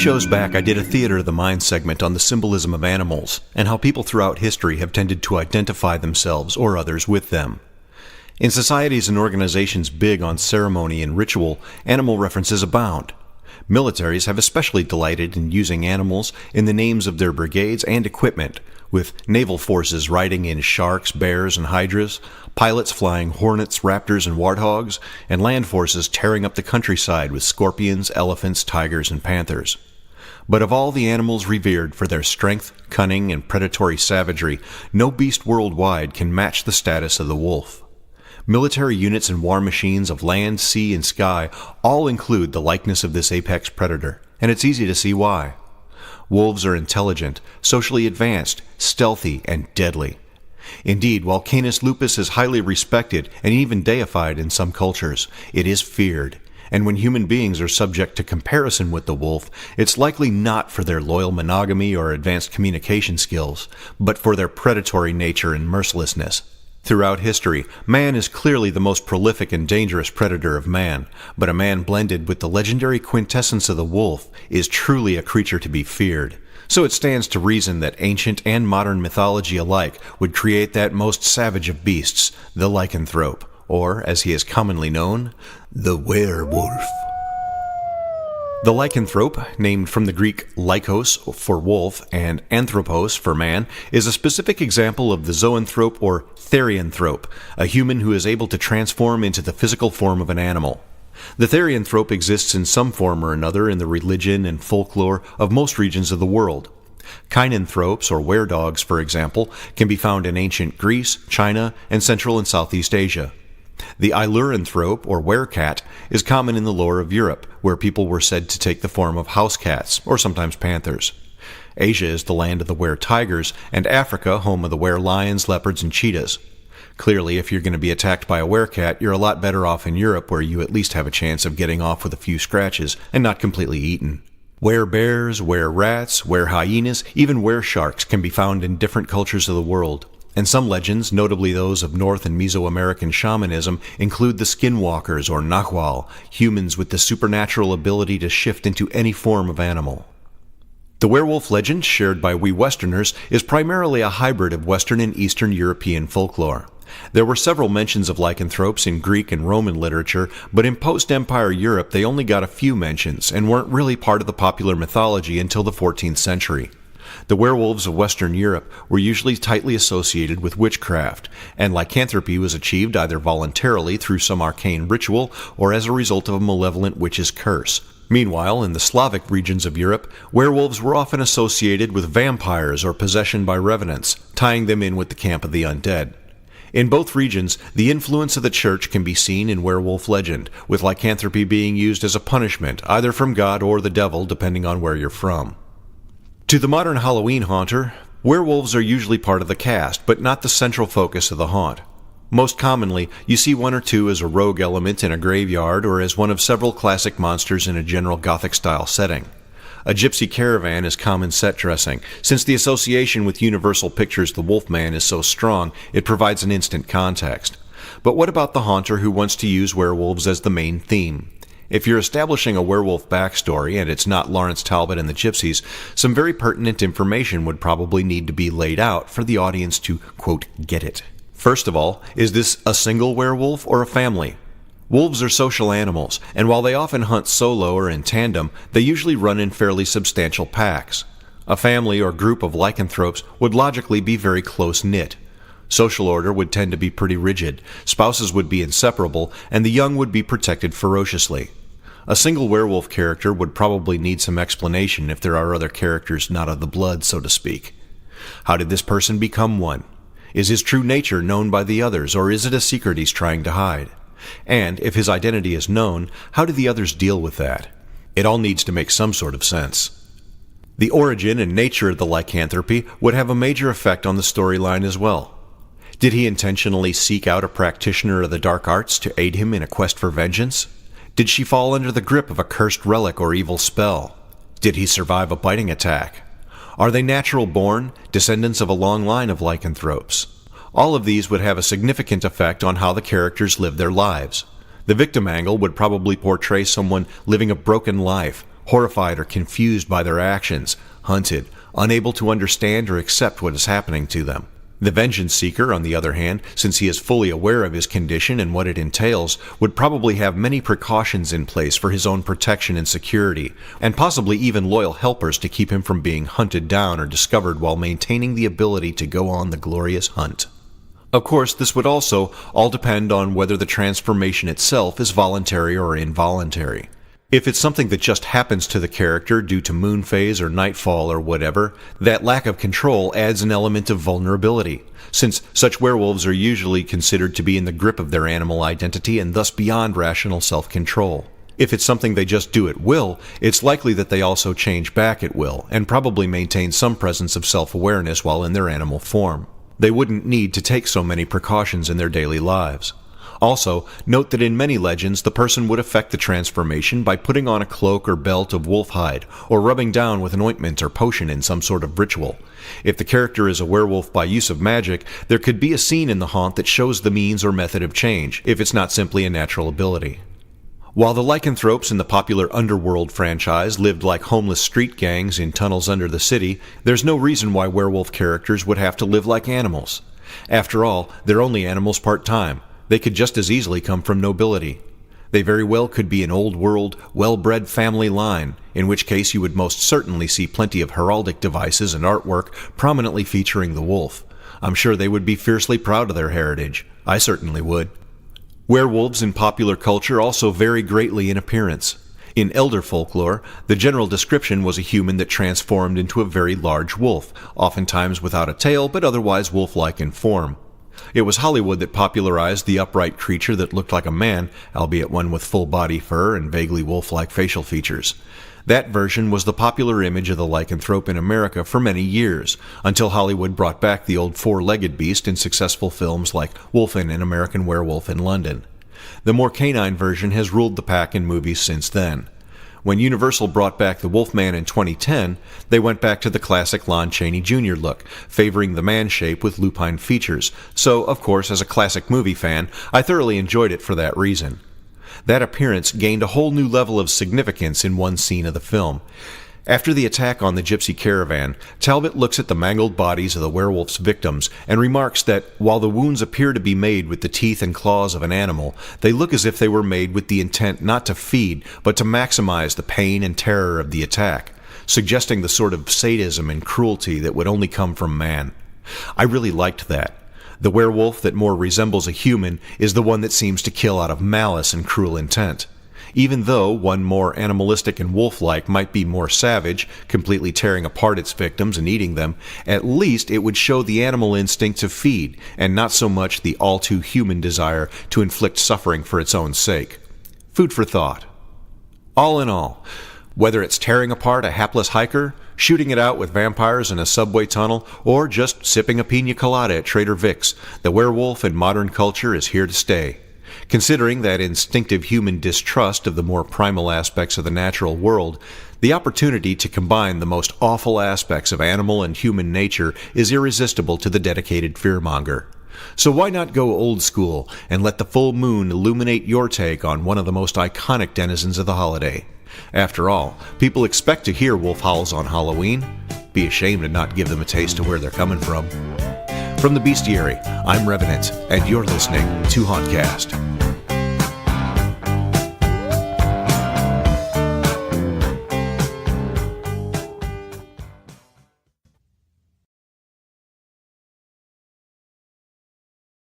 shows back, I did a Theater of the Mind segment on the symbolism of animals and how people throughout history have tended to identify themselves or others with them. In societies and organizations big on ceremony and ritual, animal references abound. Militaries have especially delighted in using animals in the names of their brigades and equipment, with naval forces riding in sharks, bears, and hydras, pilots flying hornets, raptors, and warthogs, and land forces tearing up the countryside with scorpions, elephants, tigers, and panthers. But of all the animals revered for their strength, cunning, and predatory savagery, no beast worldwide can match the status of the wolf. Military units and war machines of land, sea, and sky all include the likeness of this apex predator, and it's easy to see why. Wolves are intelligent, socially advanced, stealthy, and deadly. Indeed, while Canis lupus is highly respected and even deified in some cultures, it is feared, and when human beings are subject to comparison with the wolf, it's likely not for their loyal monogamy or advanced communication skills, but for their predatory nature and mercilessness. Throughout history, man is clearly the most prolific and dangerous predator of man, but a man blended with the legendary quintessence of the wolf is truly a creature to be feared. So it stands to reason that ancient and modern mythology alike would create that most savage of beasts, the lycanthrope, or, as he is commonly known, the werewolf. The lycanthrope, named from the Greek lykos for wolf and anthropos for man, is a specific example of the zoanthrope or therianthrope, a human who is able to transform into the physical form of an animal. The therianthrope exists in some form or another in the religion and folklore of most regions of the world. Kynanthropes, or were-dogs, for example, can be found in ancient Greece, China, and Central and Southeast Asia. The illyranthrope, or were-cat, is common in the lore of Europe, where people were said to take the form of house cats, or sometimes panthers. Asia is the land of the were-tigers, and Africa home of the were-lions, leopards, and cheetahs. Clearly, if you're going to be attacked by a were-cat, you're a lot better off in Europe, where you at least have a chance of getting off with a few scratches and not completely eaten. Were-bears, were-rats, were-hyenas, even were-sharks can be found in different cultures of the world. And some legends, notably those of North and Mesoamerican shamanism, include the skinwalkers or nahual, humans with the supernatural ability to shift into any form of animal. The werewolf legend, shared by we Westerners, is primarily a hybrid of Western and Eastern European folklore. There were several mentions of lycanthropes in Greek and Roman literature, but in post-Empire Europe they only got a few mentions and weren't really part of the popular mythology until the 14th century. The werewolves of Western Europe were usually tightly associated with witchcraft, and lycanthropy was achieved either voluntarily through some arcane ritual or as a result of a malevolent witch's curse. Meanwhile, in the Slavic regions of Europe, werewolves were often associated with vampires or possession by revenants, tying them in with the camp of the undead. In both regions, the influence of the church can be seen in werewolf legend, with lycanthropy being used as a punishment, either from God or the devil, depending on where you're from. To the modern Halloween haunter, werewolves are usually part of the cast, but not the central focus of the haunt. Most commonly, you see one or two as a rogue element in a graveyard or as one of several classic monsters in a general Gothic-style setting. A gypsy caravan is common set dressing. Since the association with Universal Pictures' The Wolfman is so strong, it provides an instant context. But what about the haunter who wants to use werewolves as the main theme? If you're establishing a werewolf backstory, and it's not Lawrence Talbot and the Gypsies, some very pertinent information would probably need to be laid out for the audience to, quote, get it. First of all, is this a single werewolf or a family? Wolves are social animals, and while they often hunt solo or in tandem, they usually run in fairly substantial packs. A family or group of lycanthropes would logically be very close-knit. Social order would tend to be pretty rigid, spouses would be inseparable, and the young would be protected ferociously. A single werewolf character would probably need some explanation if there are other characters not of the blood, so to speak. How did this person become one? Is his true nature known by the others, or is it a secret he's trying to hide? And, if his identity is known, how do the others deal with that? It all needs to make some sort of sense. The origin and nature of the lycanthropy would have a major effect on the storyline as well. Did he intentionally seek out a practitioner of the dark arts to aid him in a quest for vengeance? Did she fall under the grip of a cursed relic or evil spell? Did he survive a biting attack? Are they natural born, descendants of a long line of lycanthropes? All of these would have a significant effect on how the characters live their lives. The victim angle would probably portray someone living a broken life, horrified or confused by their actions, hunted, unable to understand or accept what is happening to them. The vengeance seeker, on the other hand, since he is fully aware of his condition and what it entails, would probably have many precautions in place for his own protection and security, and possibly even loyal helpers to keep him from being hunted down or discovered while maintaining the ability to go on the glorious hunt. Of course, this would also all depend on whether the transformation itself is voluntary or involuntary. If it's something that just happens to the character due to moon phase or nightfall or whatever, that lack of control adds an element of vulnerability, since such werewolves are usually considered to be in the grip of their animal identity and thus beyond rational self-control. If it's something they just do at will, it's likely that they also change back at will, and probably maintain some presence of self-awareness while in their animal form. They wouldn't need to take so many precautions in their daily lives. Also, note that in many legends, the person would effect the transformation by putting on a cloak or belt of wolf hide, or rubbing down with an ointment or potion in some sort of ritual. If the character is a werewolf by use of magic, there could be a scene in the haunt that shows the means or method of change, if it's not simply a natural ability. While the lycanthropes in the popular Underworld franchise lived like homeless street gangs in tunnels under the city, there's no reason why werewolf characters would have to live like animals. After all, they're only animals part-time. They could just as easily come from nobility. They very well could be an old-world, well-bred family line, in which case you would most certainly see plenty of heraldic devices and artwork prominently featuring the wolf. I'm sure they would be fiercely proud of their heritage. I certainly would. Werewolves in popular culture also vary greatly in appearance. In elder folklore, the general description was a human that transformed into a very large wolf, oftentimes without a tail but otherwise wolf-like in form. It was Hollywood that popularized the upright creature that looked like a man, albeit one with full body fur and vaguely wolf-like facial features. That version was the popular image of the lycanthrope in America for many years, until Hollywood brought back the old four-legged beast in successful films like Wolfen and American Werewolf in London. The more canine version has ruled the pack in movies since then. When Universal brought back the Wolfman in 2010, they went back to the classic Lon Chaney Jr. look, favoring the man shape with lupine features, so, of course, as a classic movie fan, I thoroughly enjoyed it for that reason. That appearance gained a whole new level of significance in one scene of the film. After the attack on the gypsy caravan, Talbot looks at the mangled bodies of the werewolf's victims and remarks that, while the wounds appear to be made with the teeth and claws of an animal, they look as if they were made with the intent not to feed, but to maximize the pain and terror of the attack, suggesting the sort of sadism and cruelty that would only come from man. I really liked that. The werewolf that more resembles a human is the one that seems to kill out of malice and cruel intent. Even though one more animalistic and wolf-like might be more savage, completely tearing apart its victims and eating them, at least it would show the animal instinct to feed, and not so much the all-too-human desire to inflict suffering for its own sake. Food for thought. All in all, whether it's tearing apart a hapless hiker, shooting it out with vampires in a subway tunnel, or just sipping a pina colada at Trader Vic's, the werewolf in modern culture is here to stay. Considering that instinctive human distrust of the more primal aspects of the natural world, the opportunity to combine the most awful aspects of animal and human nature is irresistible to the dedicated fearmonger. So why not go old school and let the full moon illuminate your take on one of the most iconic denizens of the holiday? After all, people expect to hear wolf howls on Halloween. Be ashamed to not give them a taste of where they're coming from. From the Bestiary, I'm Revenant, and you're listening to Hauntcast.